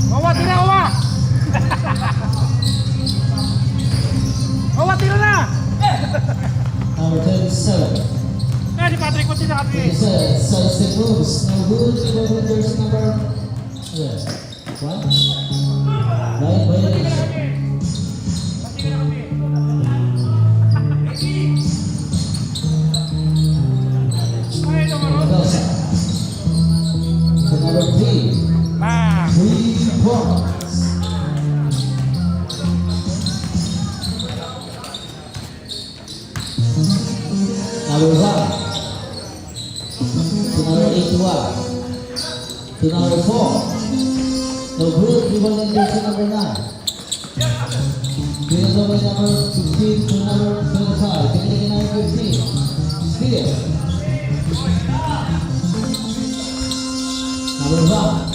Owa, tira, Owa! Owa, tira na! Number 27. Si Patrick, kung tira ka, 27. Substitute moves. No good. Even there's number... What? Right violation. To number 3. 3 points. Number 1. To number 81. To number 4. No good. Even there's number 9. Given over number 15 to number 25. Given number 15. Steal. Number 1.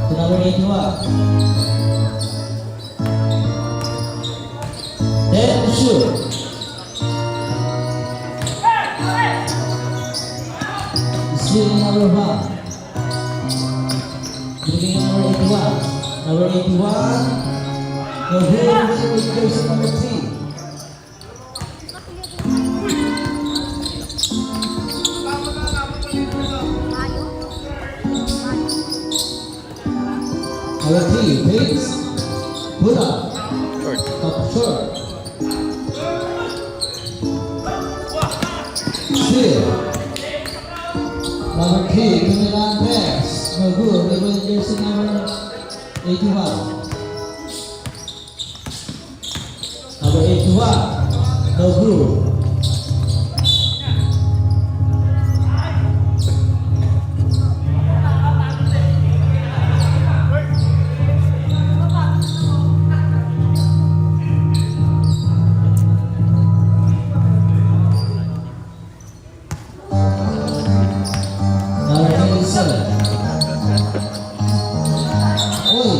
To number 81. Then shoot. Stealing number 1. Beginning number 81. Number 81. No good. Jersey number 3. Number 3. Bates. Put up. Up short. Steal. Number 3. Kumilang pass. No good. Even jersey number 81. Number 81. No good. Number 27. Oy.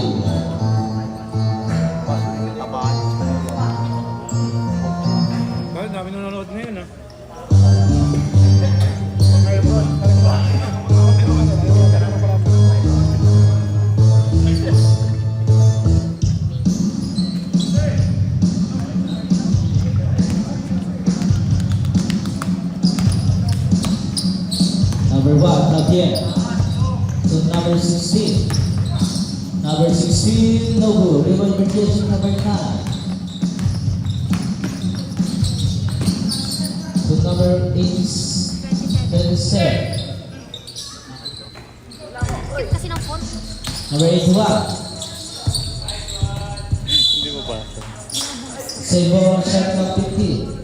Ay, dami nanonood ngayon, ha? Number 1, not yet. So number 16. Number 16, no good. Rival Mediation number 9. So number 27. Kasi ng phone. Number 81. Hindi mo ba? Save ball, shot clock 15.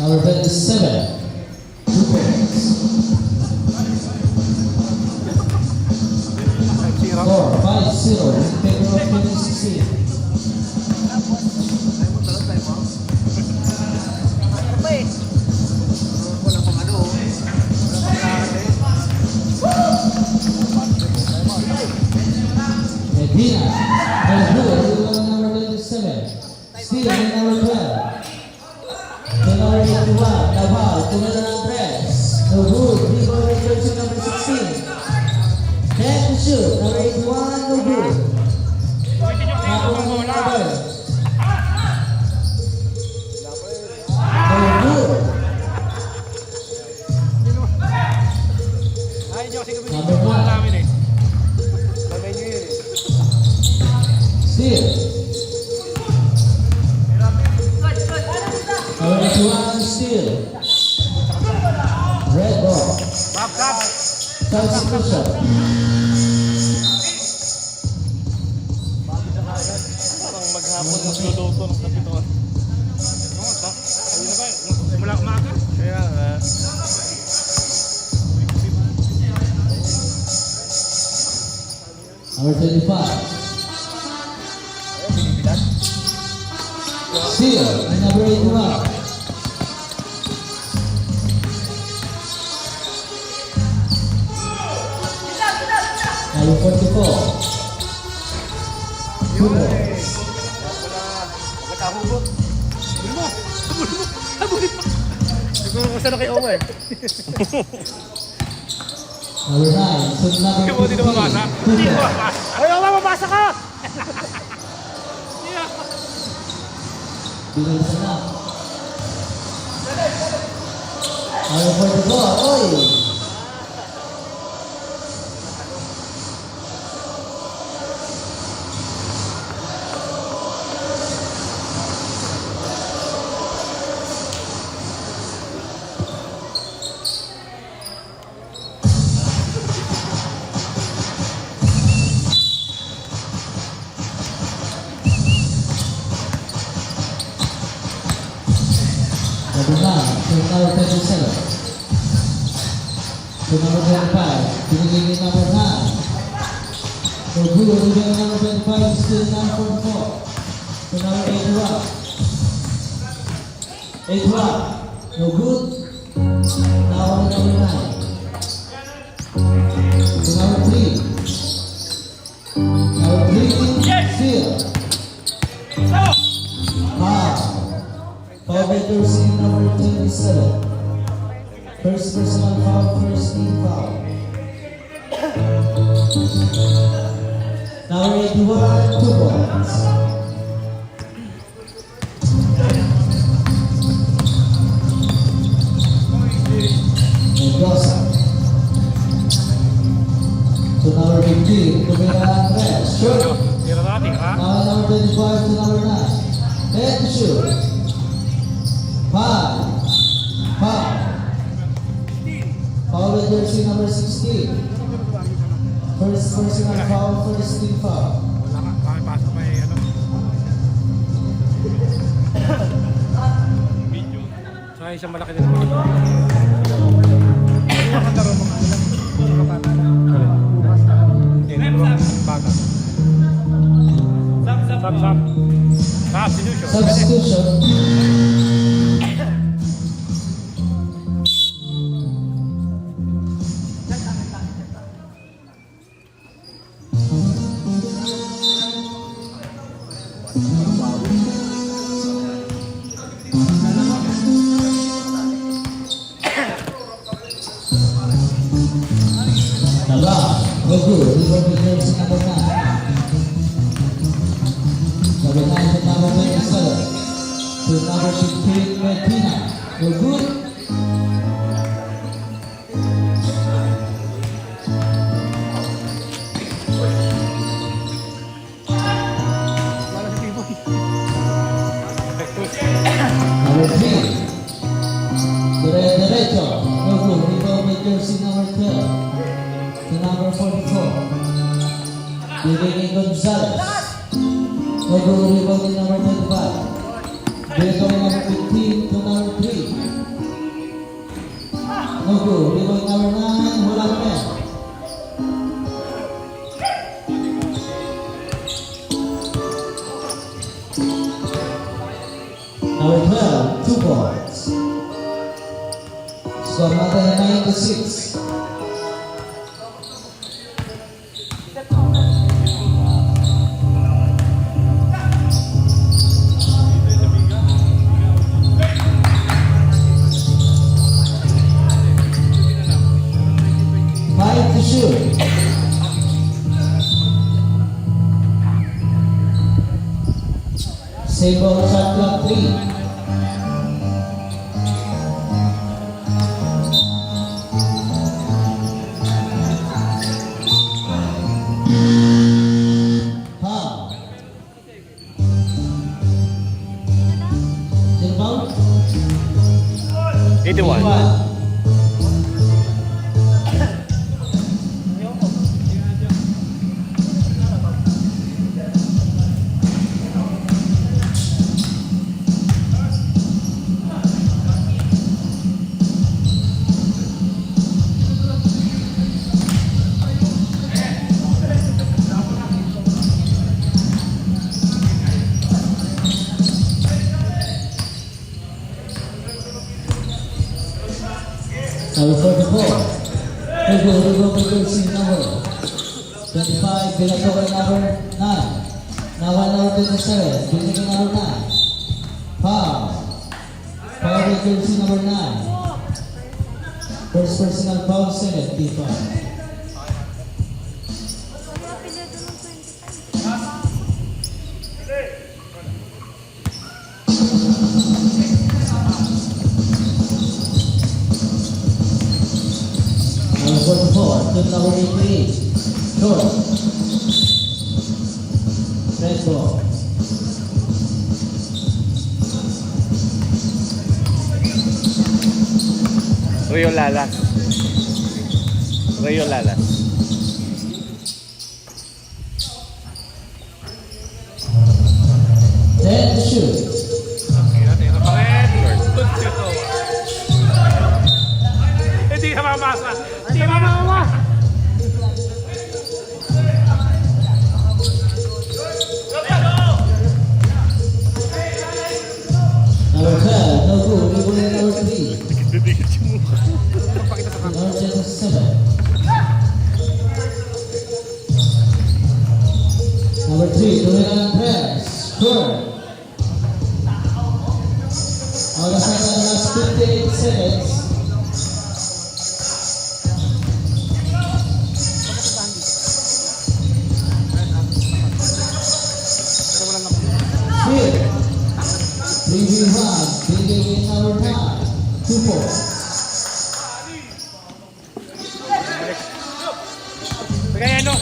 Number 27. 2 points. 4-5-0 in favor of 2016. Medina, no good. Number 27. Steal in number 12. To number 81, Naval, Tumalan Press. No good. Rebound in jersey number 16. Then to shoot. Number 81, no good. Number 1, number. No good. Ay, nyo kasi kami Number dito 1. namin, eh. Sabay nyo yun, eh. Steal. Number 81, steal. Red ball. Back. Substitution. Parang maghapon mas luluto ng kapituan. Oo, sa. Ayun na ba? Mula umaga? Kaya nga. Number 25. Steal. And number 81. Number 44. Two balls. Pagkatahugot. Habulin mo! Habulin mo! Habulin mo! Siguro kung saan na kay Oma eh. Number 9. So number Hindi mo, hindi na mabasa. 15. Hindi Two na balls. mabasa. Ay, Oma, mabasa ka! Yeah. Bigay sa na. Number 44. Oy! Number 9, so number 27. So number 25, binigay ni number 9. So good, binigay ni number 25, still number 44. So number 81. 81, no good. Now number 9. So number 3. Number 3, still. Foul by jersey number 27. First personal foul, first team foul. Now 81, 2 balls. Mendoza. So number 15, Tumira Andres. Shoot. Tira natin, ha? Now number 25 to number 9. Head to shoot. 5. Foul. Foul by jersey number 16. First personal foul, first team foul. Wala ka. Pakipasa pa eh, ano? Video. Saka isang malaki din naman. Hindi, hindi mo baga. Sab. Substitution. Substitution. Taba, Goku, Liverpool jersey number 9. Number 9 to number 27. To number 15, Medina. Goku. Wala si Tiboy. Number 3. Derecho. Goku, Liverpool jersey number 12. To number 44. Bigay Gonzalez. Goku, Liverpool number 25. Bigay number 15 to number 3. Goku, Liverpool number 9. Wala pa rin. Number 12, 2 balls. Score natin 9-6. Five to shoot. Save ball shot clock 3. Foul. Still foul? 81. Number 44. Goku, Liverpool jersey number 25, Villatoro number 9. Nawal number 27, Binigay number 9. Foul. Foul with jersey number 9. First personal foul, 7, T5. Number 44, team number 88, short. Red ball. Rio Lalas. Rio Lalas. Then shoot. Hindi ka mamasa. Hindi ka mamama. Number 12, no good. Rebound number 3. Didikit yung mukha. Number 27. Number 3, Dominant press. Score. All the second last 58 seconds. Here. 3v1. Binigay number 9. 2 points. Kaya ano?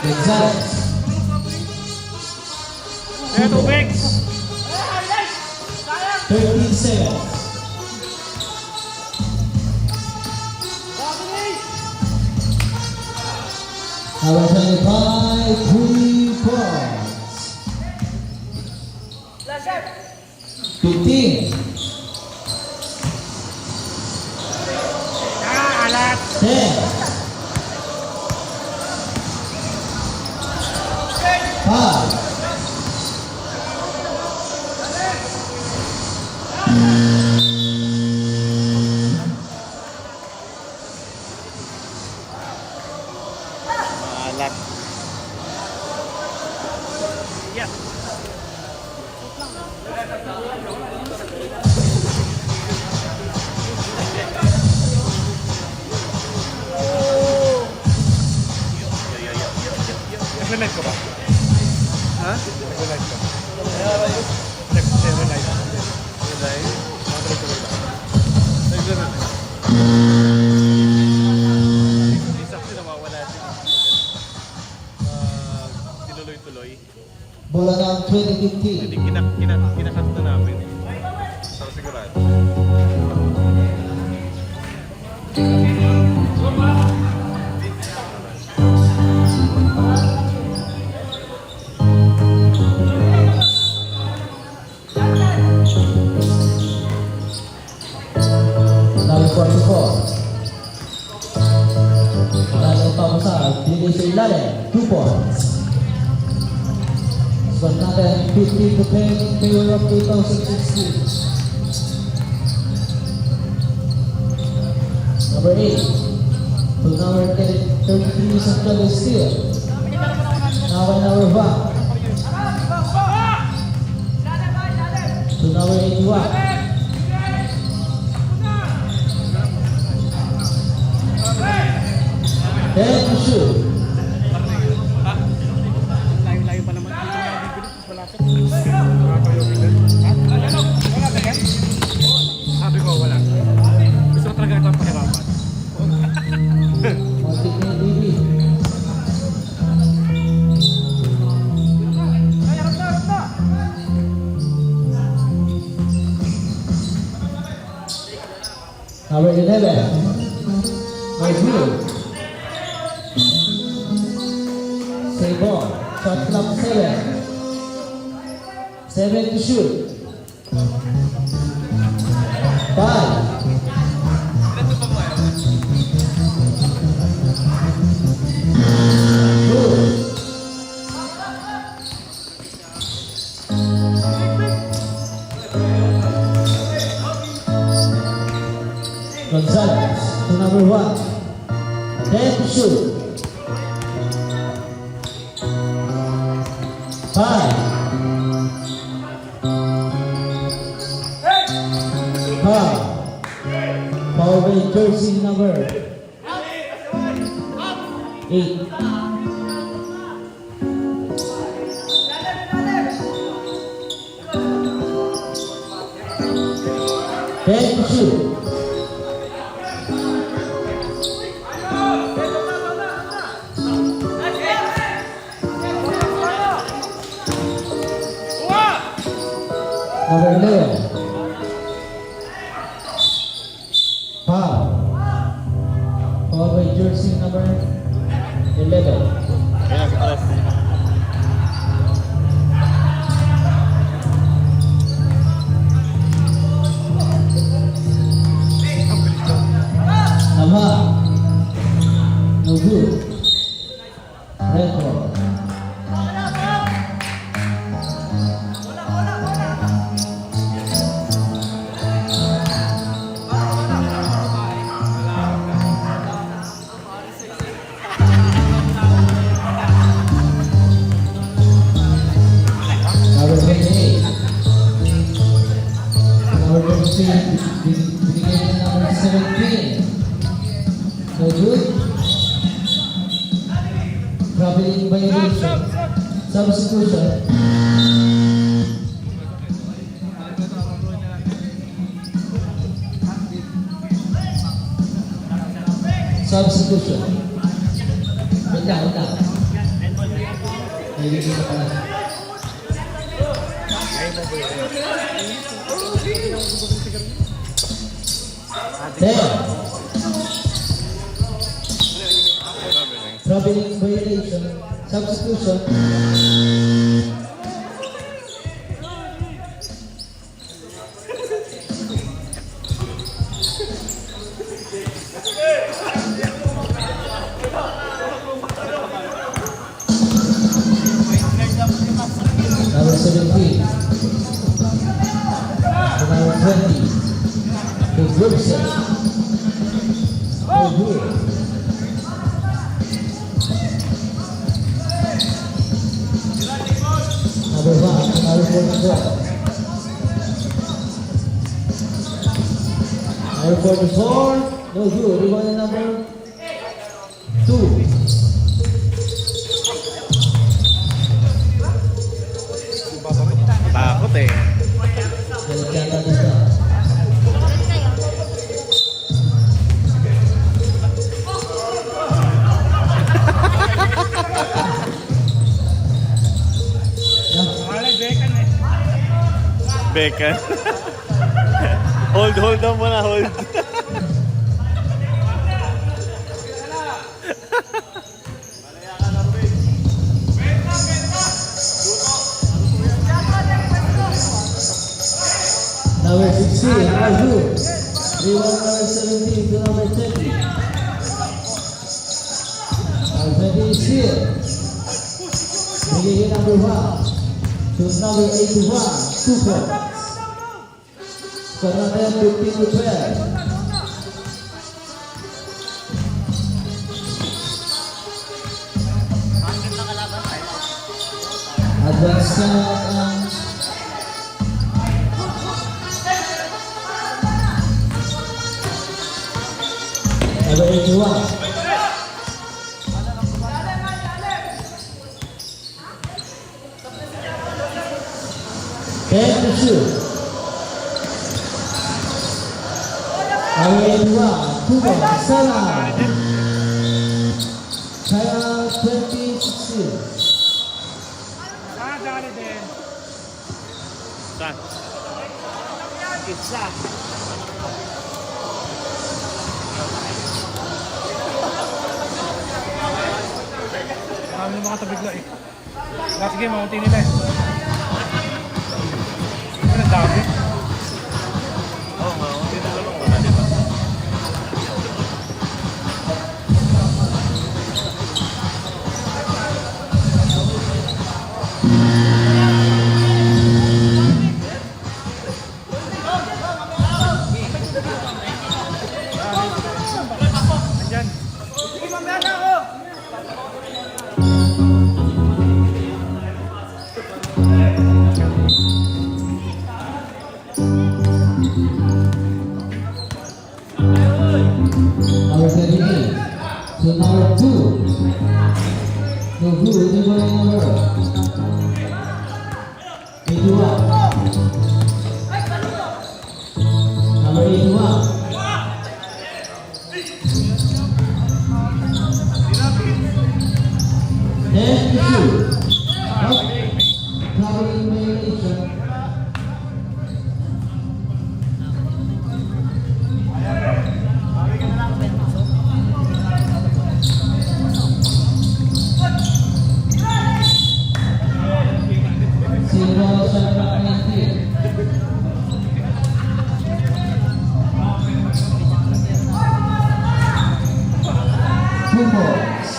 Gonzalez. Kaya tubig. 13 seconds. Number 25, 3 points. 15, Alat. 10, 5, Alat. Yeah. Nag-live ko ba? Ha? Nag-live ko. Nag-live. Nag-live? Nag-live. Isa kasi nawawala siya. Tinuloy-tuloy. bola ng Hindi 2015. kinakat na namin. So sigurado. Number 44. Lalang pamusal, binigay sa ilalim, 2 points. Score natin 50 to 10 in favor of 2016. Number 8. To number 33 sa Club Steel. Now number 1. To number 81. Then to shoot. Layo-layo pa naman. Malapit. Sabi ko wala. Gusto ko talaga ito ang pahirapan. Montik na yung baby. Number 11. Mazur. Save ball. Shot clock 7. 7 to shoot. 5. Gonzalez to number 1. Then to shoot. 5. Foul by jersey number 8. Ten to shoot. Number 11. Foul. Foul by jersey number 11. Kaya sa off. Nama. No good. Red ball. Number 28. Number 23. Binigay na number 17. No good. Traveling violation. Substitution. Substitution. Wait lang, wait lang. Nagiging na pala. Ten. Traveling violation. Substitution. Number 17. Number 20. The group set. Oh, good. Number 1, number 44. Number 44, no good. Rebound na number 2. Takot eh. Delikata na siya. Bekan. Hold daw muna, hold. Number 16, Azul. Rebound number 17 to number 20. Number 20 is here. Bigay number 1 to number 81, Super. Score natin 15 to 12. Advance ka ang number 81. Ten to shoot. Number 81, Cuba, Salah. Kaya 2016. Saan? Pizza. Marami ng mga tabigla eh. Last game, maunti nila eh. Ano dami? Oo, maunti na lang wala, di ba? Andyan. to number 2. No good, the ball number 81. Number 81. Then issue. Traveling violation. Silver shot clock 19. Two balls.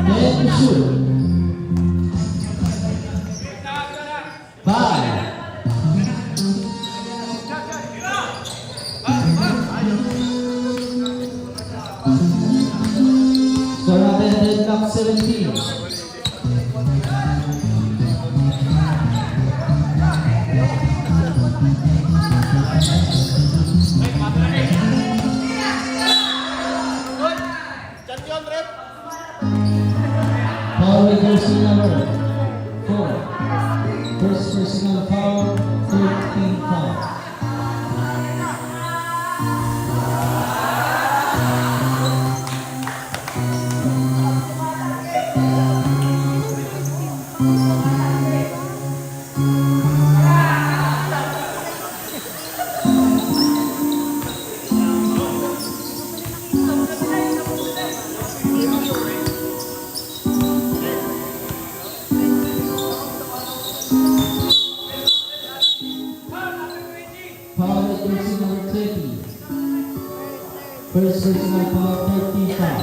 Then shoot. 5. Score attended clock 17. Foul with jersey number 4. First personal foul, 13 foul. Foul with jersey number 20. First personal foul, 13 foul.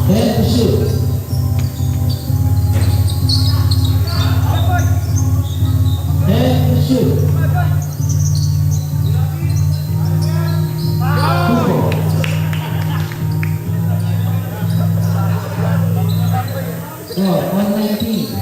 Then shoot. 119.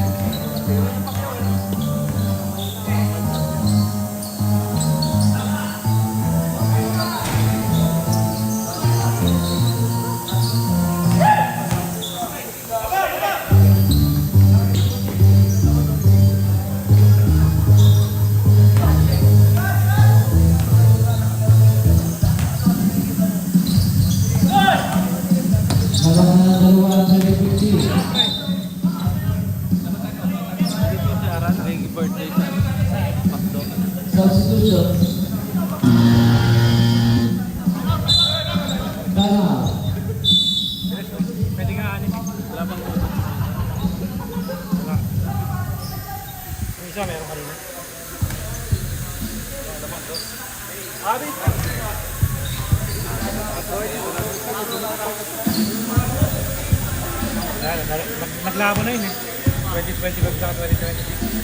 Substitution. Tama. Pwede nga anin. Wala bang ulo. Wala. Yung isa meron kanina. Abi! Naglabo na yun eh. 2020 sa 2026.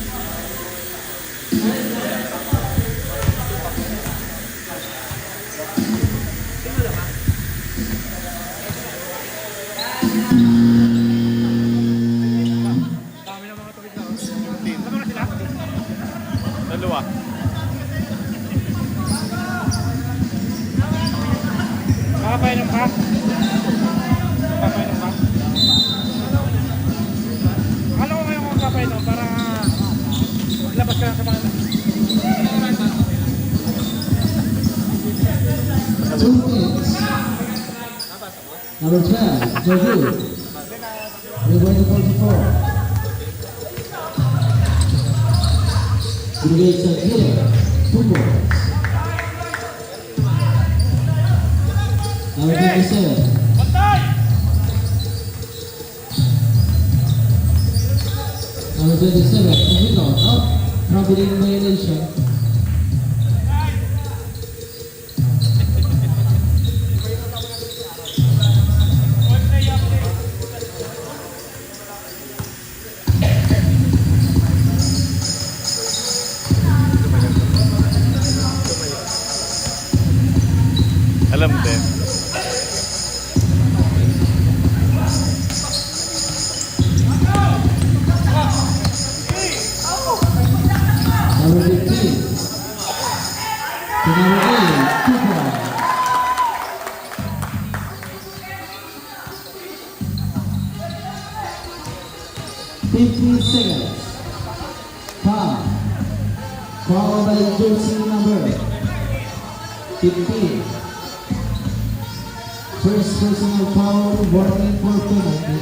Dami ng mga tubig na. Tama na sila? Dalawa. Kakapainom ka? Kakapainom ka? Akala ko ngayon kung kakapainom para labas ka lang sa mga 2 minutes. Number 12, Jogu. Reward 44. Brigade sa Gila. 2 balls. Number 27. Number 27, moving on up. Traveling violation. Alam din. Number 15. To number 8, 2 points. 15 seconds. Foul. Foul by jersey number 15. First personal foul, warning for penalty.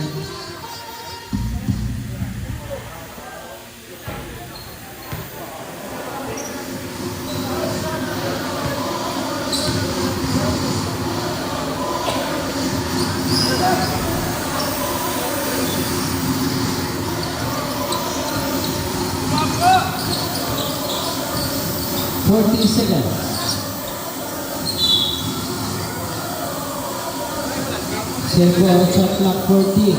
Fourteen seconds. Servo out shot clock 14.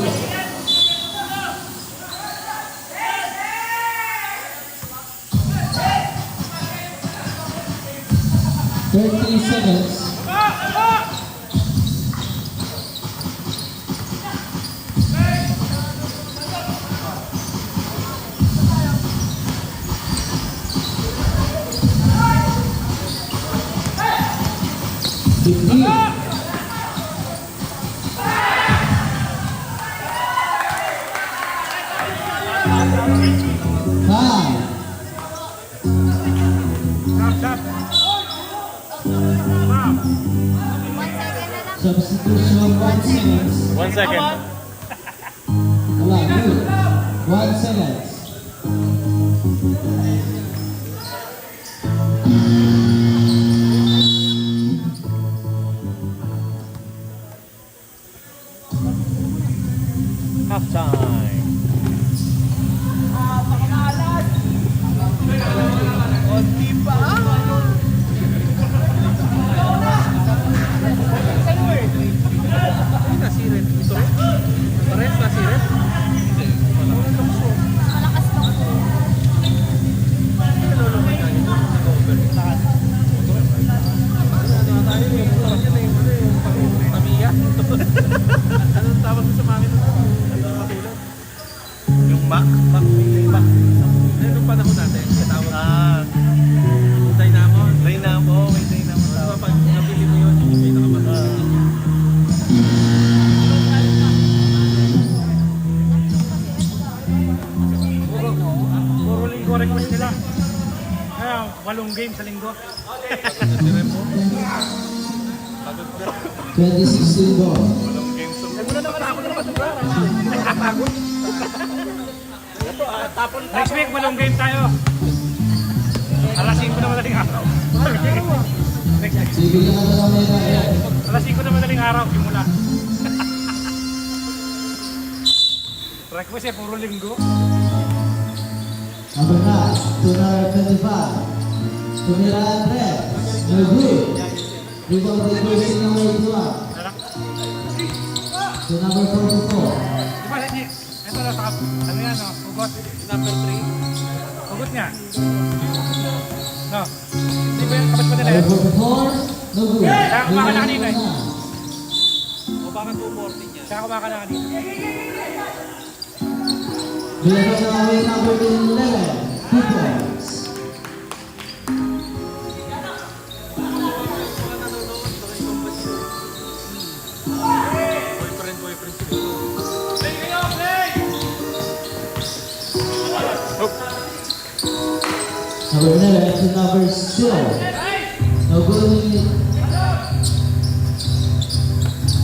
Thirty seconds. Five. Substitution 1 seconds. 1 second. Wala, good. 1 seconds. Half time. Anong tawag mo sa mami mo? Yung back. Nung panahon natin, katawag Dynamo. Dynamo. Dynamo. May Dynamo Diba tawag. pag nabili mo yun, yung pinakamahal. Puro linggo request nila. Kaya 8 game sa linggo. 2016 ball. Walang games of Next week, 8 game tayo. Alas 5 na madaling araw. Next week. Bibigyan ka na ng medalya. Alas 5 na madaling araw, simula. Request eh, puro linggo. Number 9, to number 25. Tumira Andres. No good. Rebound by jersey number 81. To number 44. Di ba, ito na sa ano yan, no? Ugot. Number 3. Ugot niya. No. Di ba yung kapit pa nila yan? Number 44. No good. Kaya kumakan na kanina eh. Rebound O baka 240 niya. Kaya kumakan na kanina. Bilang away number 11. 2 points. Number 11 to number 0. No good.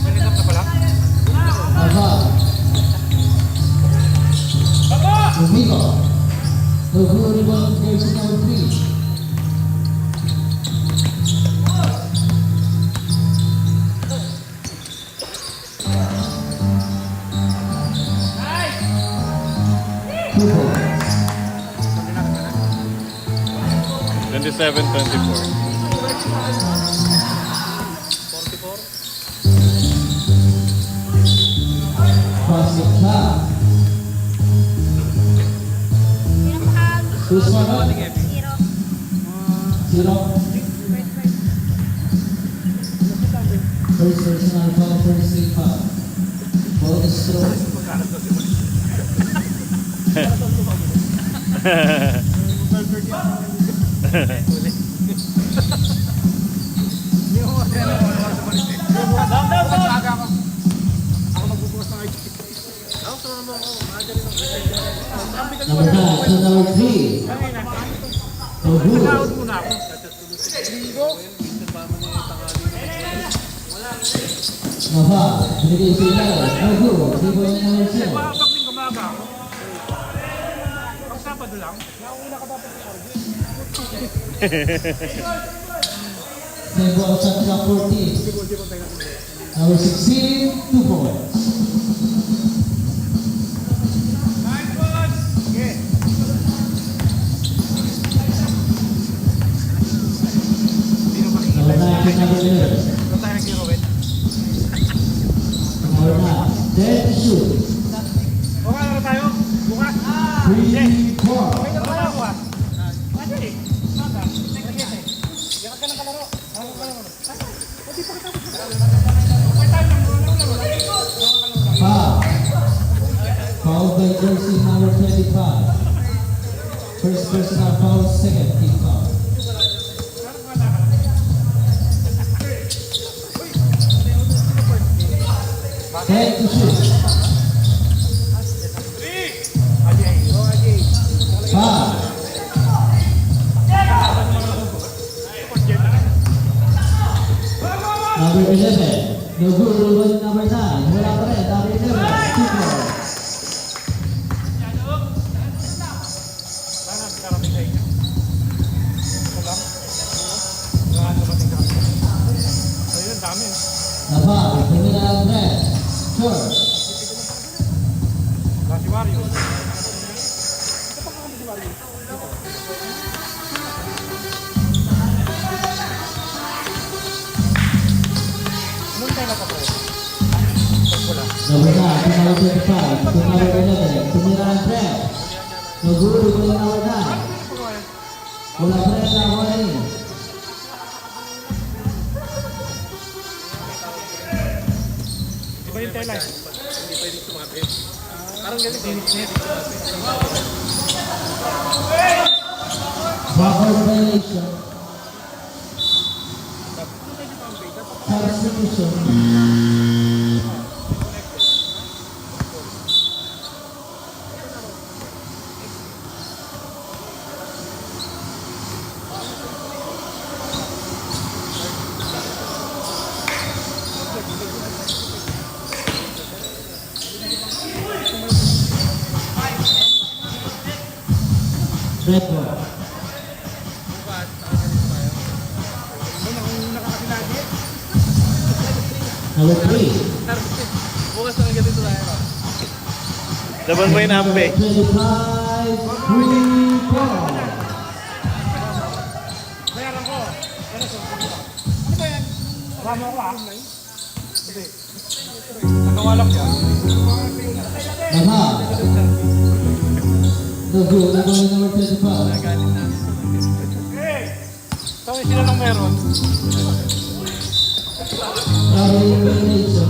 Malinap na pala. Ava. Domingo. No good rebound jersey number 3. Two points. 27-24. Cross the top. Who's one? Zero. First personal foul, first team foul. Bonus throw. Hindi ko kasi ano, wala sa balit eh. Aga ako. Ako magbubukas ng IG. Number 9 to number 3. Nobu. Nag-out muna ako. Nava. Binigay sa ilalim. Nobu. 3 point number 2. Bakit din kumaga ako? Ang Sabado lang. Nauna ka dapat sa RG. Same ball shot clock 14. Number 16, 2 points. Number 9 to number 11. Saan tayo nag-giveaway? Number 9. Dead to shoot. Okay na tayo? Bukas? 3 4. Okay na tayo bukas? Pwede eh. Saka? Yakat ka ng kalaro. Ako ka lang. Pwede pa kita. Okay tayo lang. Foul. Foul by jersey number 25. First personal foul, second team foul. Dead to shoot. Foul. Number 11. No good. Rule number 9. Wala pa rin. Number 11. 2 points. Sana karating sa inyo. Ito lang. Saan dumating ka? Ayun, dami. Nava. Tumira ang red. Short. Si Wario. Anong tayo nakapre? Wala. Number 9 to number 25. To number 11. Tumira ang red. No good. Rule number 9. Wala pa rin na warning. Iba yung tailline. Hindi pwede sumapit. Parang ganito. Proper violation. Substitution. Red ball. Number 3. Bukas na ganito tayo. Laban ba yung ampe? 25. 3 4. Bayaran ko. Ano ba yan? Ramo ako ah. Hindi. Nagawa lang yan. Nava. No good. Number 25. Hey! Tawin sila ng meron. Proper violation.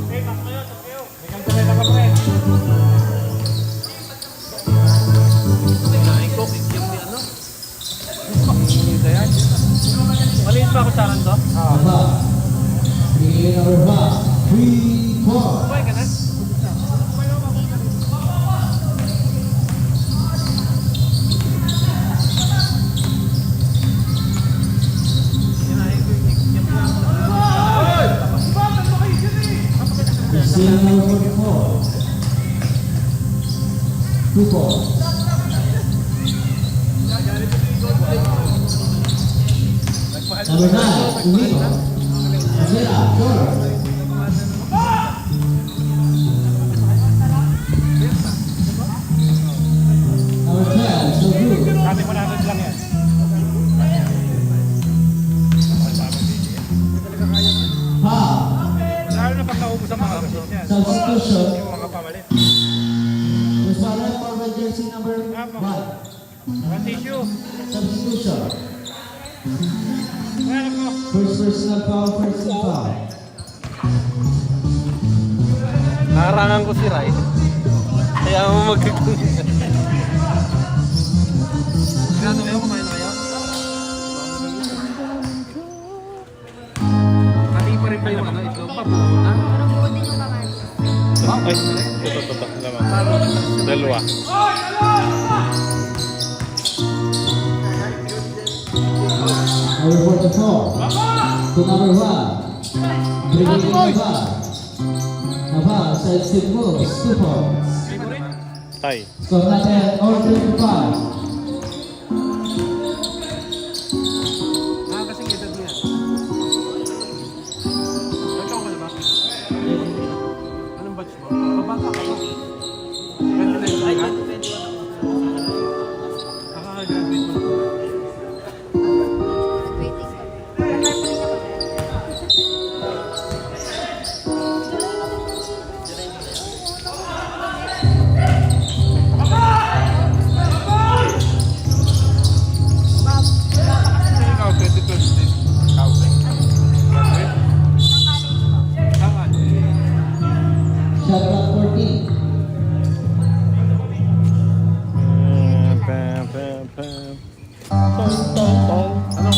Hey, takbo yun, takbo yun. May kantalay na ka pa rin. Nain ko, kikyam ni ano? Hindi yan. Maliit pa ako saran to? Nava. Bigay number 5. 3 4. Buhay ka na? Seal number 44. 2 points. Number 9, Umino. Amira, 4. Number 12, so good. Dati 100 lang yan. Foul. Lalo na pag naubos ang mga gasos yan. Substitution. Yung mga pamalit. There's one left for the jersey number 1. One tissue. Substitution. First personal foul, first team foul. Harangan ko si Rai. Kaya mo magkakong. Grado kayo, kumain na kayo? Pati pa rin ba yung ano, ito? Pabuo na? Ay, ito naman. Dalawa. Number 44 to number 1. Bringing in Naval. Naval, side stick moves, 2 points. Tay. Score natin, or 25. Kasing edad mo yan. Ikaw ka na ba? Anong batch mo? Babata ka ba? Ganda na yung ka? Nakaka-graduate mo na. Ikaw, 2012 din. Ikaw. Graduate? Saan? Shot clock 14. Anong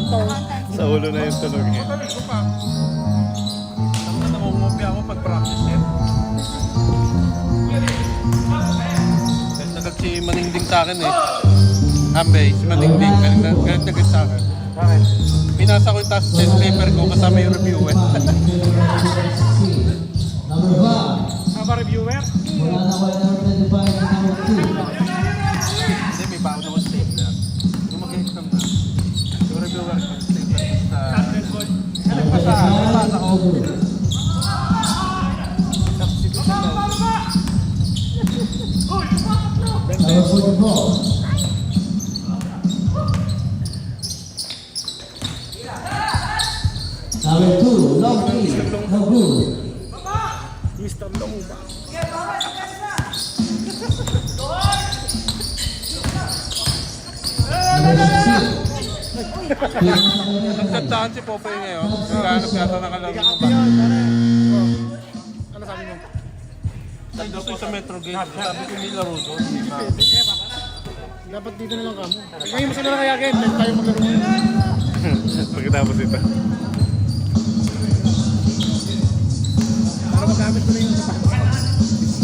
more? Sa ulo na yung tunog niya. Sabi ko pa. Ang namumupya ako pag-practice eh. Kahit nagag si Maningding sa akin eh. Ambay, si Maningding. Galit nagag sa akin. Bakit? Pinasa ko yung task test paper ko kasama yung reviewer. Number 5. Sama reviewer? Wala na ko number 25 to number 2. Hindi, may baon ako sa stapler. Kung mag-exam na. Yung reviewer ko, stapler ko sa... Ano pa sa nabasa ko? Substitution daw. Number 44. Number 2, long 3, no good. Mr. Longba. Number 16. Nagtandaan si Popoy ngayon. Nagkahanap yata ng kalaro mo ba? Ano sabi mo? Nandun ko sa Metro Gate. Sabi ko may laro doon. Dapat dito na lang kamo. Ngayon mo sila na kaya again. Tayo maglaro mo. Pagkatapos ito. Para magamit ko na yung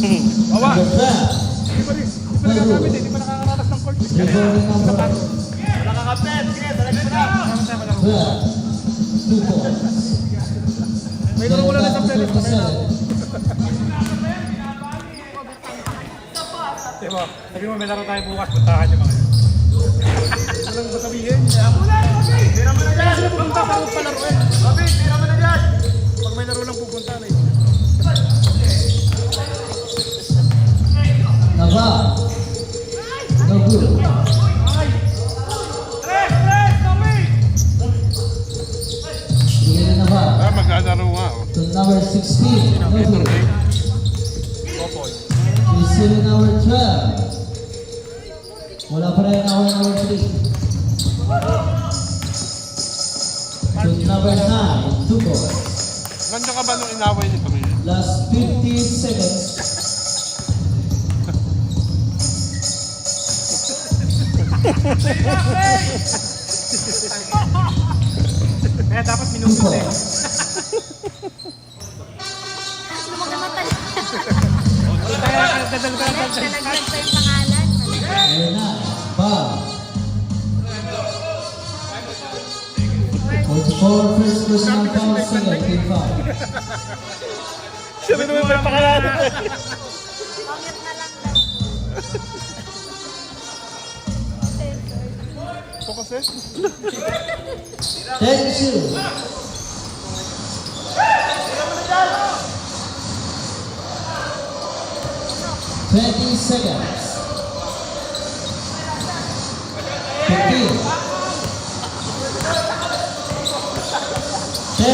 Bawa! Number 12. Hindi pa rin. Hindi pa nagagamit eh. Hindi pa nakakaratas ng court. Recording number Nakakapit! Sige, talaga mo na! 12. 2 points. May laro ko na sa playlist. 37. Diba? Sabi mo may laro tayo bukas. Puntahan niyo mga yun. Walang masabihin. Tira mo na dyan! Sila pupunta para palaro eh. Sabi, tira mo na dyan! Pag may laro lang pupunta na eh. Naval. No good. Bigyan na Naval. Maglalaro nga oh. To number 16. No good. Popoy. Receiver number 12. Wala pa rin number 3. To number 9. 2 points. Ganda ka ba nung inaway ni Camille? Last 15 seconds. Kaya dapat 2 minuto eh. points. Kaya dadal ka Nalaglag pa yung pangalan. Ayun na. Bob. 44 first personal foul, second team foul. Sabi naman may pangalan. Pangit na lang daw. Ito kasi. 10-2. Twenty seconds. 15. 10.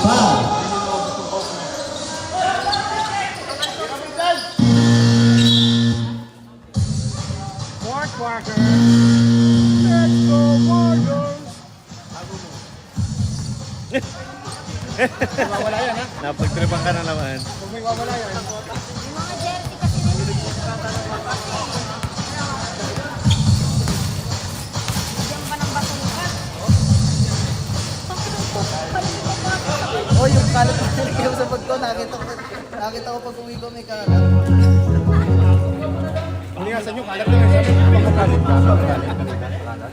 Five. Napagtripan ka na naman. Kung may wawala yan. Yung mga jersey kasi nila eh. Diyan pa ng basura. Oh, yung kalat na naligaw sa bag ko, nakita ko pag uwi ko may kalat. Hindi nga sa inyo, kalat na yun. Sabi ko, magkakalit ka.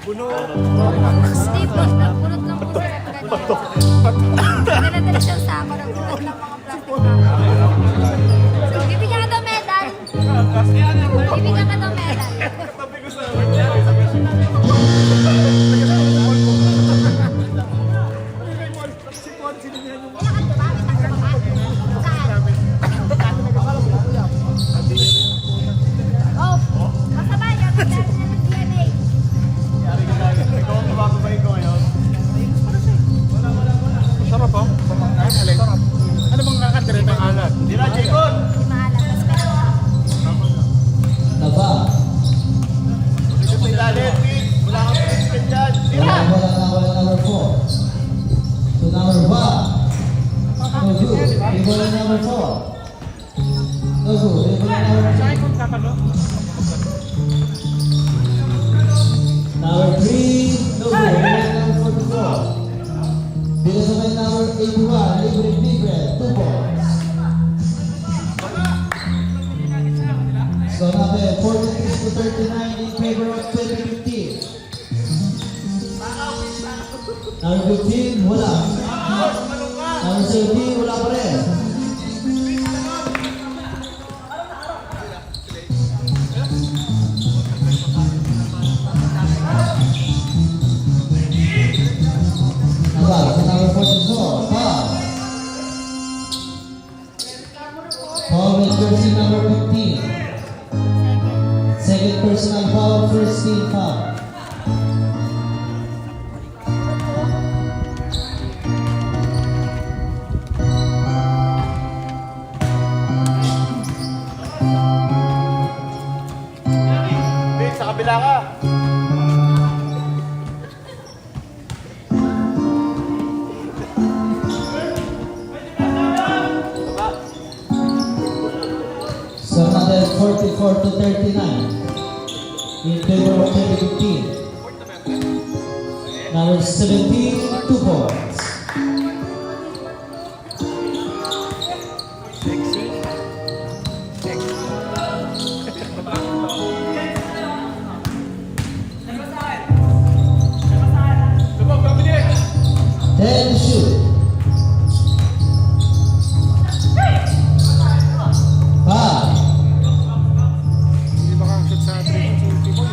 Puno. Hindi po, nagpunot lang po sir. Ganun siyang sako, nagpunot lang mga plastic bag. So, bibigyan ka daw medal. Bibigyan ka daw medal. Kailangan ba? Saan? Oh, masabay ka. Magdali na ng DNA. Sarap po. Sarap. Ano bang kakatirin ng alat? Hindi maalam. Mas meron. Naba. Wala number 4. To number 1. No good. People in number 4. No good. People in number 3. Kung tatalo. Number 3. No good. People in number 44. Dito sa may number 81. Libre Libre. 2 points. So natin 46 to 39 in favor of 2015. Number 15, wala. Number 17, wala pa rin. Aba, sa number 44, foul. Foul with jersey number 15. Second personal foul, first team foul. Sa kabila ka. So natin 44 to 39 in favor of 2015. Number 17, 2 points. Then shoot. Five. Hindi ba kang shoot sa 3 points o ultimo?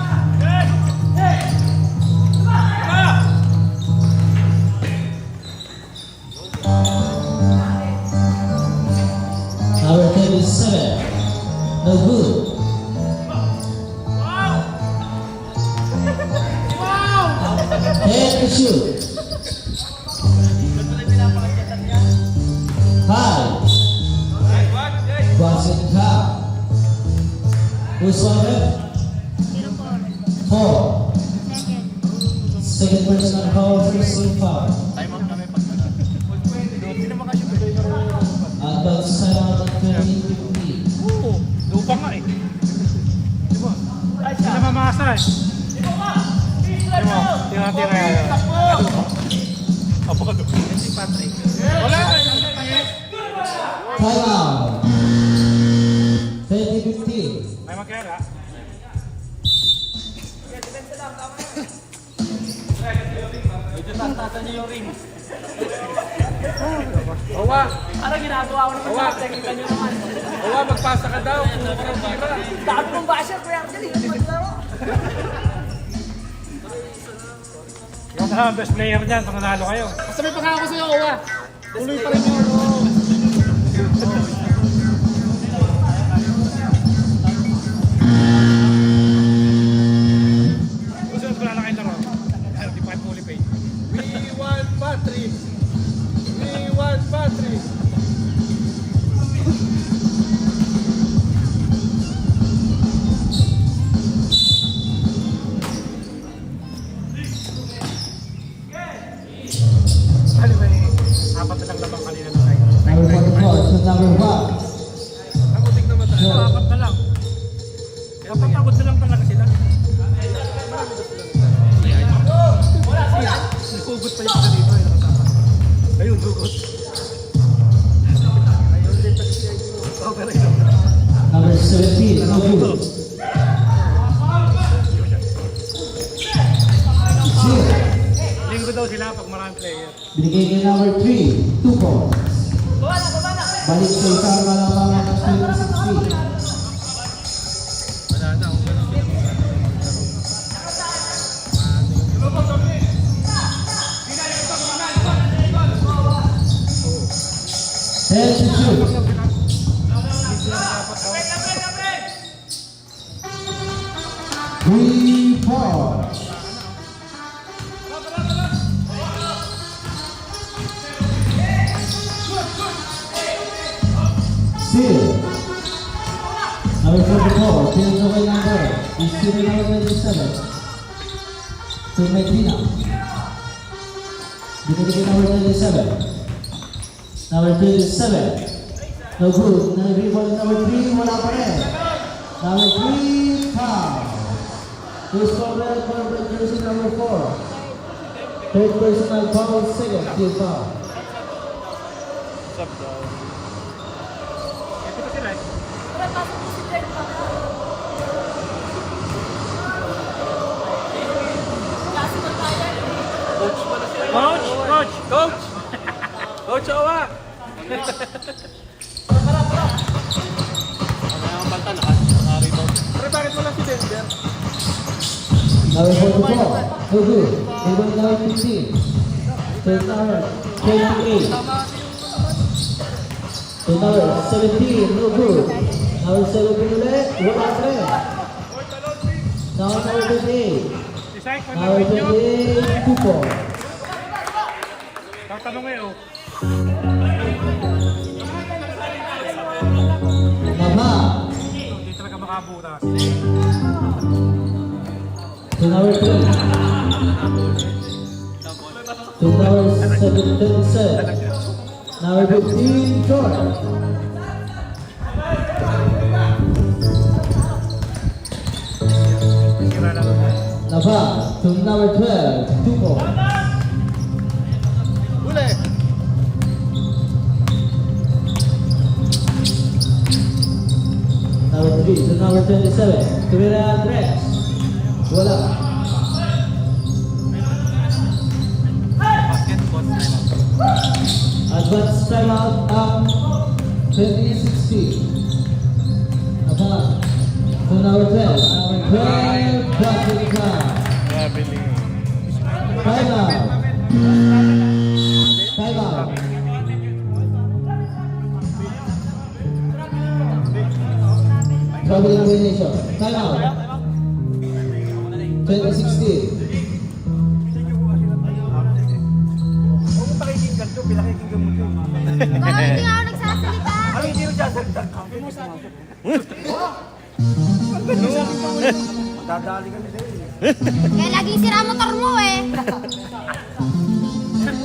Number 37. No good. Then to shoot. Five. Boxing half. Who's on left? 4. Second. Second personal foul, first team foul. At pag-sign ng 2015. Oo. Lupa nga eh. Di ba? Hindi na mamasa eh. Di ba? Tira-tira yan. Apakado. Si Patrick. Wala! Time out. 2015. May magkera. Owa! Ano ginagawa ko naman sa technical nyo naman? Owa, magpasa ka daw. Puro ka ng tira. Dami kong basher, Kuya Arjel, hindi maglaro. Yung best player niyan, panganalo kayo. Basta may pangako sa'yo, Owa. Tuloy pa rin yung ano. Gusto wala na kayo laro. Di pa kayo fully paid. We want Patrick! We want Patrick! Ano ba eh? Apat na lang labang kanina na kayo. No good. Steal. Linggo daw sila pag maraming player. Binigay kay number 3, 2 points. Balik sa isang malamangan ng 2016. Ten to two. 3 points. Still. Number 44, still no way number. He's still number 27. To Medina. Binigay number 27. Number 27. No good. Nag-rebound number 3. Wala pa rin. Number 3. Foul. To score red number jersey number 4. Third personal foul. Second. Still foul. Stop daw. Ito sila eh. Wala pasok mo si Third pa. Kasi magkaya. Coach pala siya. Coach! Coach! Coach! Coach Owa! Ano yung banta naka-rebound? Pero bakit wala si Denver? Number 44. No good. Rebound number 15. Third number 28. Third number 17. No good. Number 17 ulit. Wala pa rin. Number 28. Si Saik, Number 28. 2 points. tatanong eh oh. Nama. Hindi talaga makabutas. To number 3. To number 7. Number 15. George. Sira lang. Nava. To number 12. 2 points. Huli. Number 3 to number 27. Tumira Andres. Wala. Advance timeout ang 2016. Nava. To number 12. Number 12. Justin Clark. Grabe li. Timeout. Timeout. Trouble elimination. Timeout. 2016. Huwag mo pakikinggan to, pinakikinggan mo to. Ikaw, hindi nga ako nagsasalita. Ano hindi mo dyan salita? Dadali ka nila eh. Kaya laging sira motor mo eh.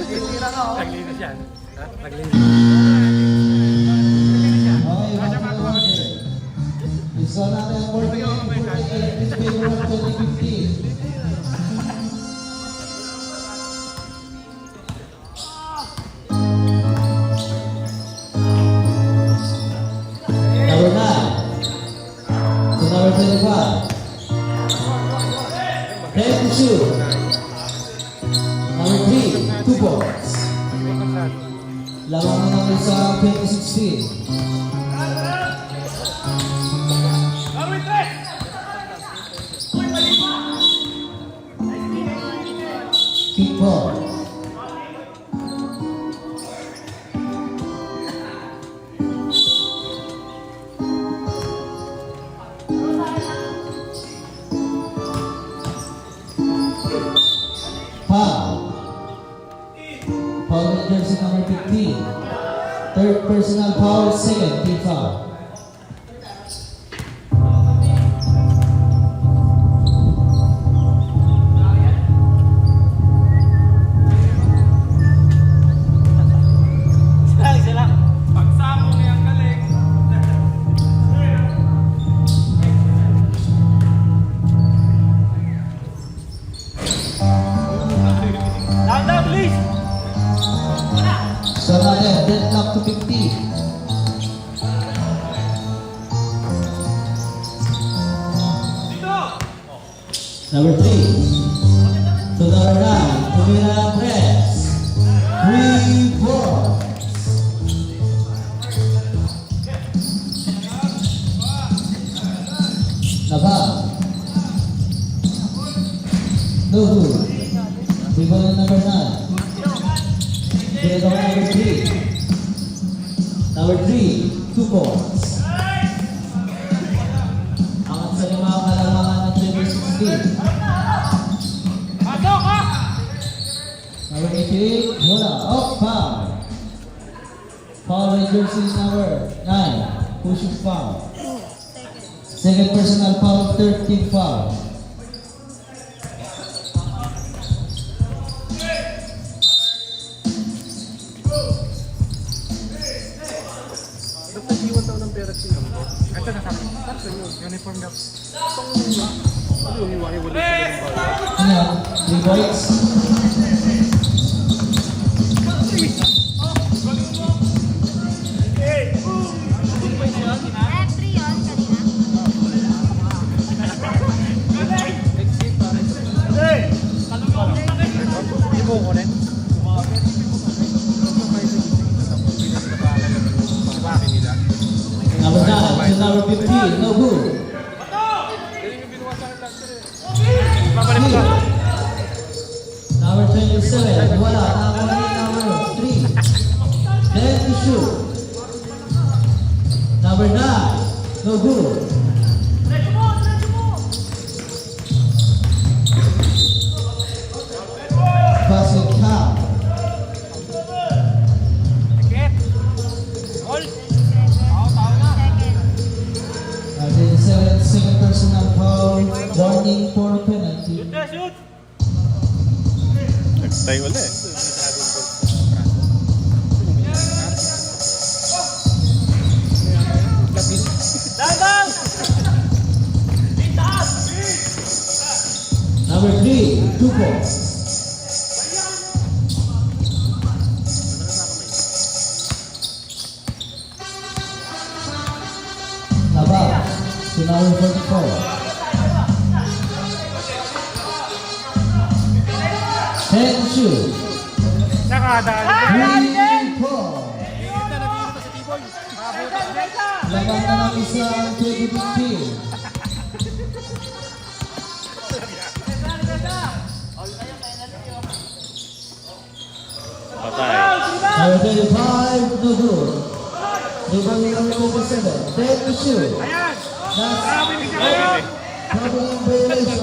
Tira ka oh. Naglinis yan. Ha? Naglinis. Okay, isa natin ang board game for the Olympic Favor of 2015. Number 9 to number 25. 10 to 2. Number 3, 2 points. Lamang na namin sa 2016. People. Foul. Foul in jersey number 15. Third personal foul, second team foul. So natin, deadlock to 50. Number 3. To number 9. Tumira Andres. 3 balls. Nabal. No good. Rebound on number 9. Get on number 3. Number 3, 2 balls. Angat sa lima ang kalamangan ng 2016. Number 88, wala. Off foul. Foul by jersey number 9. Pushing foul. Second personal foul, 13 foul. Dapat iwan daw ng pera sila. Ito na sabi. Ito yung uniform daw. Ano yung iwan-iwan sila ng bawal? Ano yan? 3 points? F3 yun kanina. Hindi mo ko rin. Number 9 to number 15, no good. Number 27, wala. Number 3, then to shoot. Number 9, no good. Basket count. Second. Then second personal foul, warning for penalty. Nagtay ulit. Number 3, 2 balls. Labas to number 44. Ten shoot. Nakadali. 3 balls. Laban na ng isang 2015. Patay. Number 35, no good. Rebound number 27. Ten to shoot. That's troubling violation.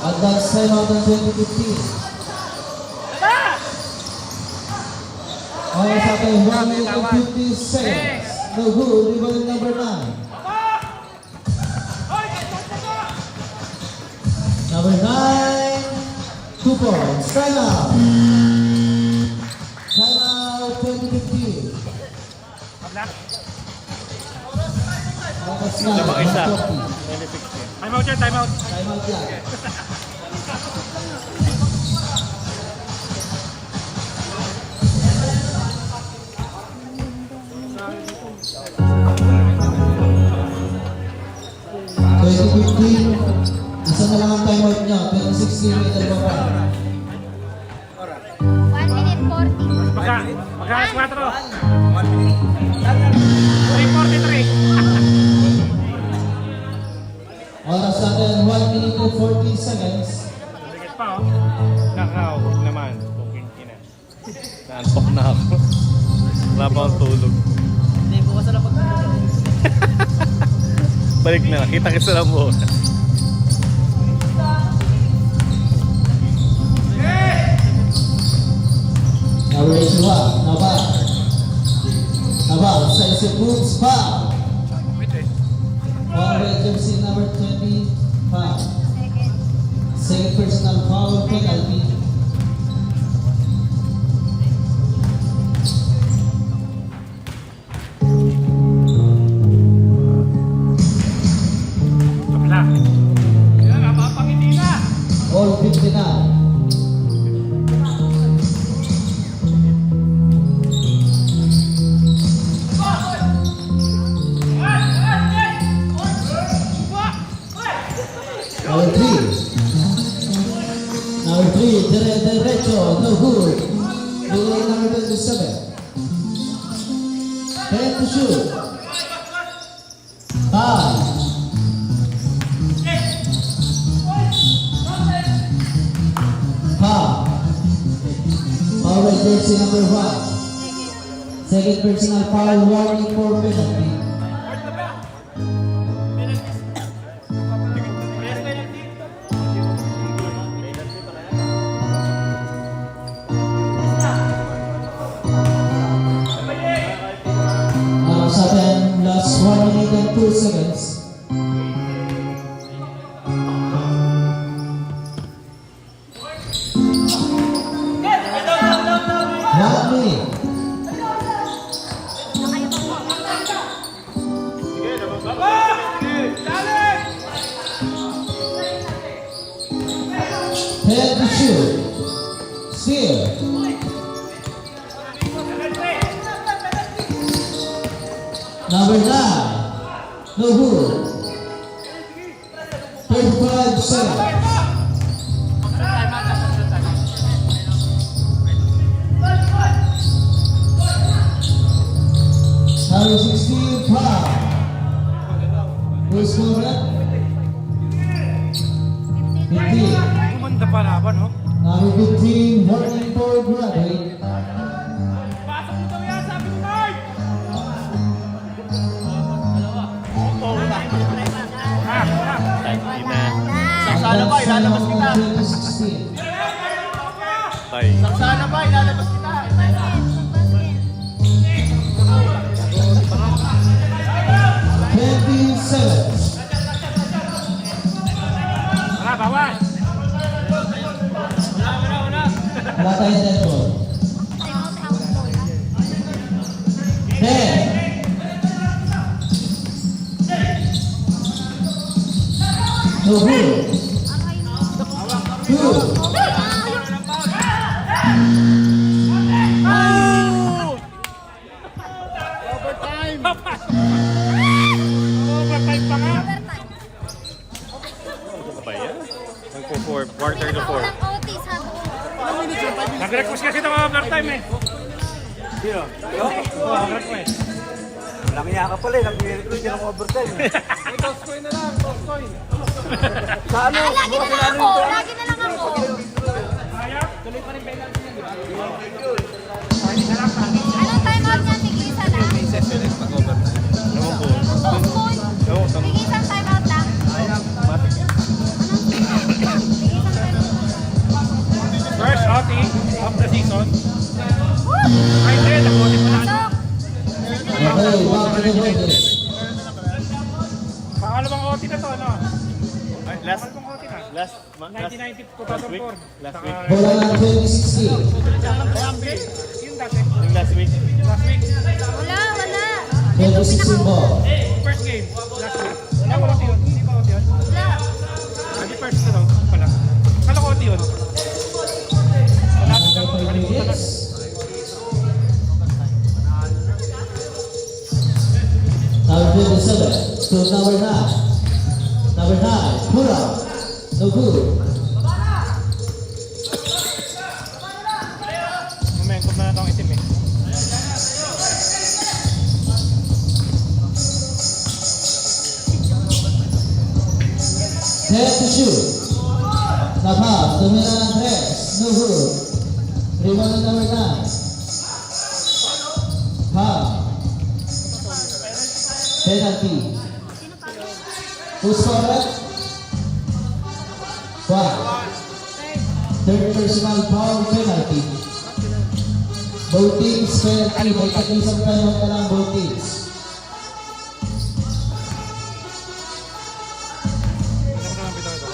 Advance timeout ng 2015. All sa atin, 1 minute and 50 seconds. No good. Rebound number 9. Number 9, 2 points. Time out. Time out 2015. Tapos na, Lamang isa. 140. 2016. Time out yan, time out. Time out yan. Isa na lang ang time out niya, pero 16 may dalawa pa. 1 minute 40. Magkakas 4. 3:43. Oras natin, 1 minute and 40 seconds. Bigat pa, oh. Kakao naman. Tukin na. Naantok na ako. Wala pa akong tulog. Hindi, bukas na lang pagkakas. Balik na. Kita kita lang mo. Number 81, Nabal. Nabal, size of moves, foul. Foul by jersey number 25. Second. Second personal foul, penalty. All 59. Number 3, derecho, no good. Rebound number 27. 10 to shoot. 5. Foul by jersey number 1. Second personal foul, warning for penalty. Sa atin, last 1 minute and 2 seconds. One minute. Head to shoot. Steal. Number 9. No good. 35 seconds. Number 16, foul. Who's scored that? 15. Kumanda pa laban, no? Number 15, warning for graduate. Pasok mo daw yan, sabi ko, Mark! Sana ba, ilalabas kita. 2016. Sana ba, ilalabas kita. 27. Wala, bawal! Wala tayong dead ball. 10. No good. 2. Overtime pa nga! Nagpo-4, quarter to 4. Walang OT, sabi ko. Nag-request kasi ng overtime eh. Oo, nag-request. Walang iya ka pala, nag-request ka ng overtime. Sa ano? Lagi na lang ako. Lagi na lang ako. Anong time out niya? Tigisa lang. Ewan ko. Postpone. Ewan ko. Tigisang time out lang. Tigisang time out. First outing of the season. Woo! Ay, hindi. Nakulit mo na. Pasok. Okay, back to the ball. Pangalawang outing na to, ano? Last, Pangalawang outing na. last 1990-2004. Last week. Bola ng 2016. Yung dati. Yung last week. Last week. Wala, wala. 2016 ball. First game. Last week. Wala ko outing yun. Hindi pa outing yun. Wala. Hindi first na lang pala. Kala ko outing yun. Number 5 minutes. Number 27. To number 9. Number 9. Pull up. No good. Momentum na itong itim eh. Head to shoot. Nabha, tumira ng 3. No good. Rebound ng number 9. Foul. Penalty. Who scored that? 1. Third personal foul penalty. Both teams penalty. May isang tayo na lang both teams. Ano ko naman bitaw ito?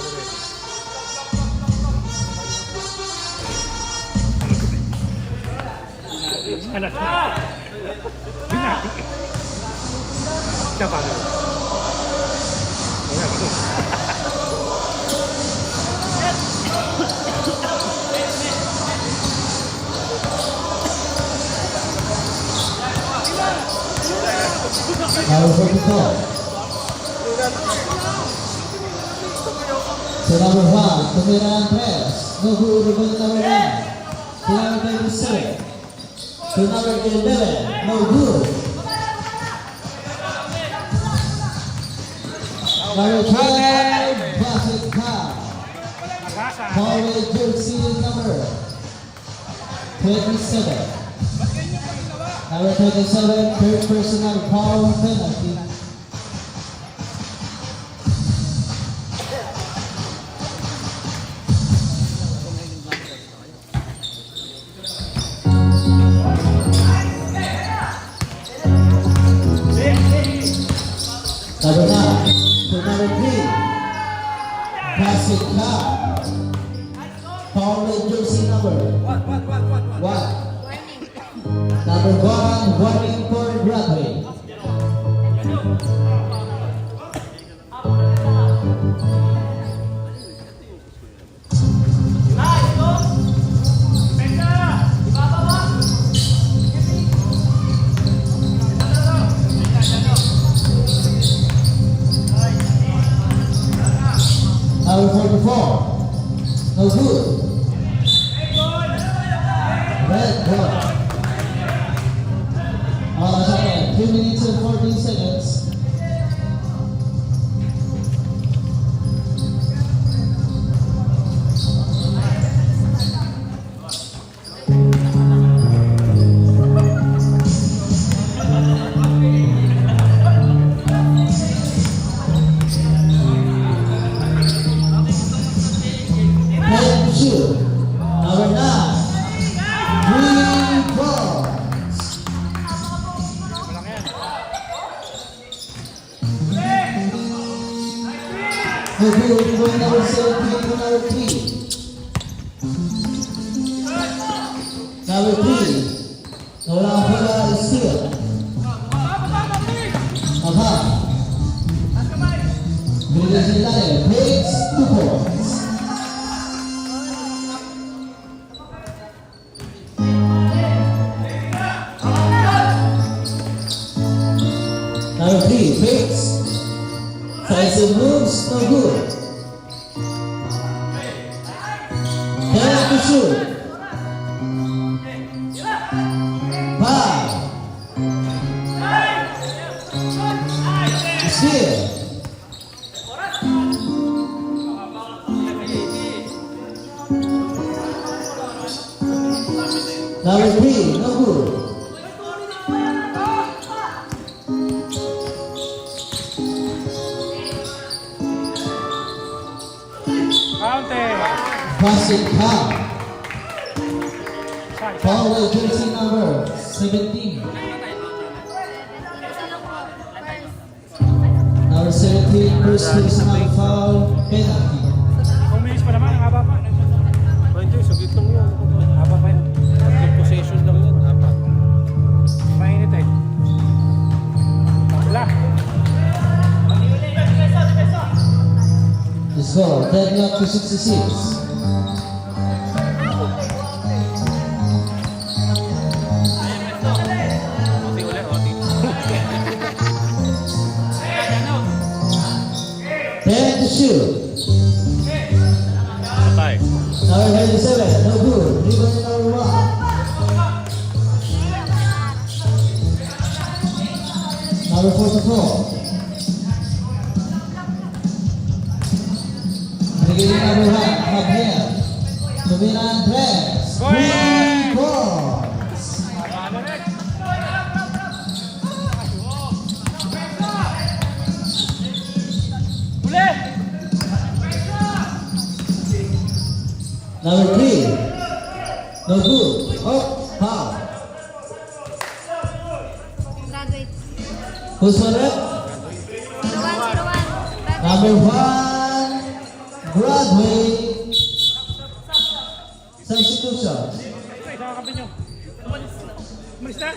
Alas na. Binati. Siya pa rin. Number 44. To number 1, Tumira Andres. No good. Rebound number 9. To number 27. To number 11. No good. Number 12, Basit Khan. Forward jersey number 27. Number 27, third personal foul penalty. Number 9 to number 3, Basit Khan. Forward jersey number 1. Number 1, warning for Broadway. Number 44, no good. Red ball. All second, 2 minutes and 14 seconds. Play to shoot. Number 9, 3 balls. No good. Rebound number 17 to number 3. Number 3. Wala pala steal. Aba. Binigay sa ilalim. Breaks 2 points. Number 3, breaks. Tries and moves, no good. Kaya to shoot. 5. Steal. Number 3, no good. Basit Khan. Forward jersey number 17. Number 17, first personal foul penalty. Umilis pa naman, ang haba pa. Hindi, saglit lang yun. Haba pa yun. Tatlong possession lang yun. Apat. Mainit eh. Wala. The score, deadlock to 66. Oti ulit, oti. 10 to shoot. Patay. Number 37, no good. Rebound number 1. Number 44. Beginning number 1, Javier. Tumira Andres. 3 balls. Number 3, no good. Oh, foul. Graduate. Who's for that? 01. Number 1, Broadway. Substitution. Ay, kakapin nyo. Umalis na?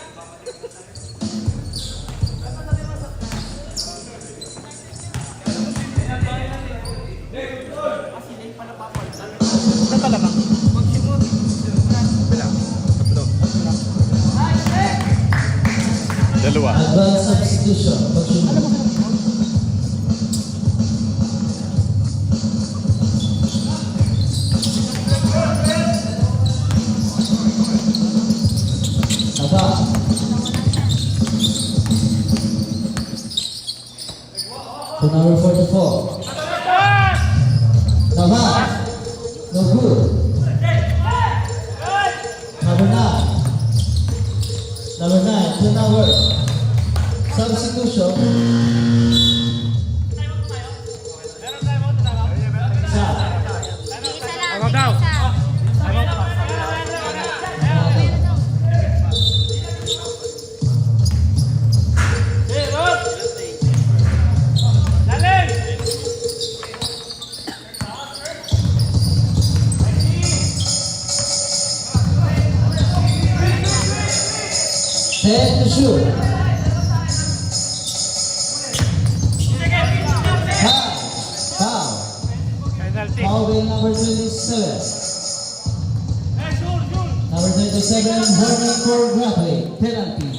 Dalawa. Advanced substitution. Foul number 44. Naval. No good. Number 9. Number 9, to number. Substitution. Sa. Isa lang, Ako daw. isa. Ten to shoot. Foul. Foul. Penalty. Foul with number 27. Number 27, warning for grappling. Penalty.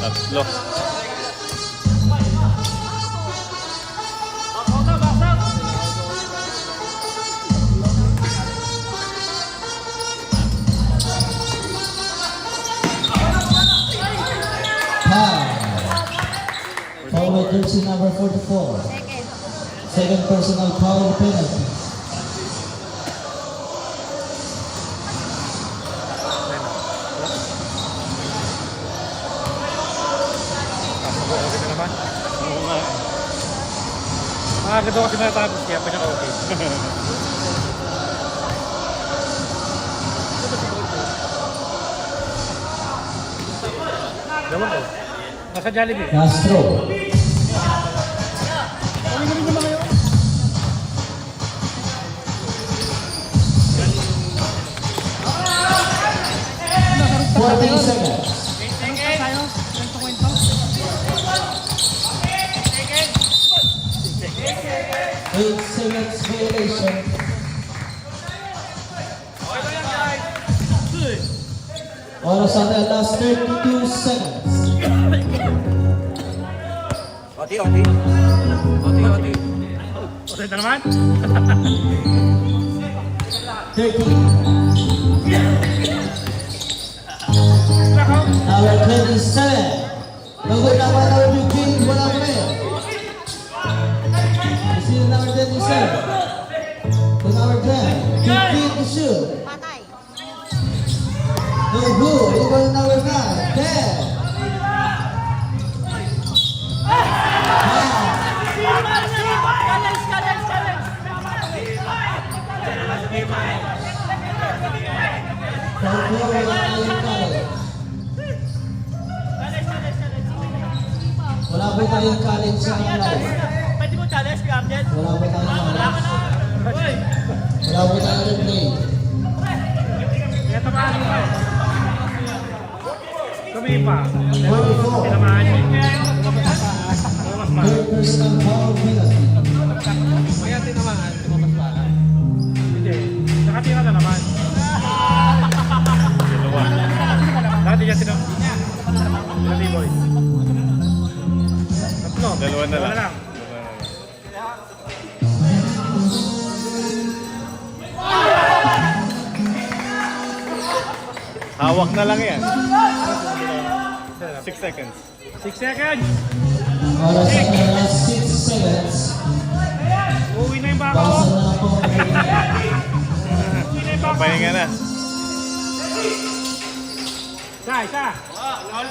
Tatlo. Foul. Foul with jersey number 44. Second. Second personal foul penalty. Okay na naman. Oo nga. Agad ako kasi natapos kaya pinaka-okay. Gawin ko. Nasa Jollibee. Castro. Kami na rin naman ngayon. 14 seconds. Eight seconds violation. Oras natin, last 32 seconds. Okay na naman. 30. Nako. Number 27. Number naman number 15. Wala pa rin. This is number 27. To number 10. 15 to shoot. Patay. No good. Equal to number 9. 10. Wala po tayong college sa live. Pwede mo challenge kay Arjen? Wala po tayong college. Wala po tayong replay. Kaya tamaan mo ba? Kumipa. 44. Tinamaan niyo. Third personal foul penalty. Kaya tinamaan. Hindi. Nakatira na naman. Dalawa. Dati niya tinamaan. Dati boy. Tatlo. Dalawa na lang. Dalawa lang. Hawak na lang yan. 6 seconds. 6 seconds. Oras natin, last 6 seconds. Uuwi na yung baka ko. Basa na lang po. Uuwi na yung baka. Papahinga na. Isa. Foul.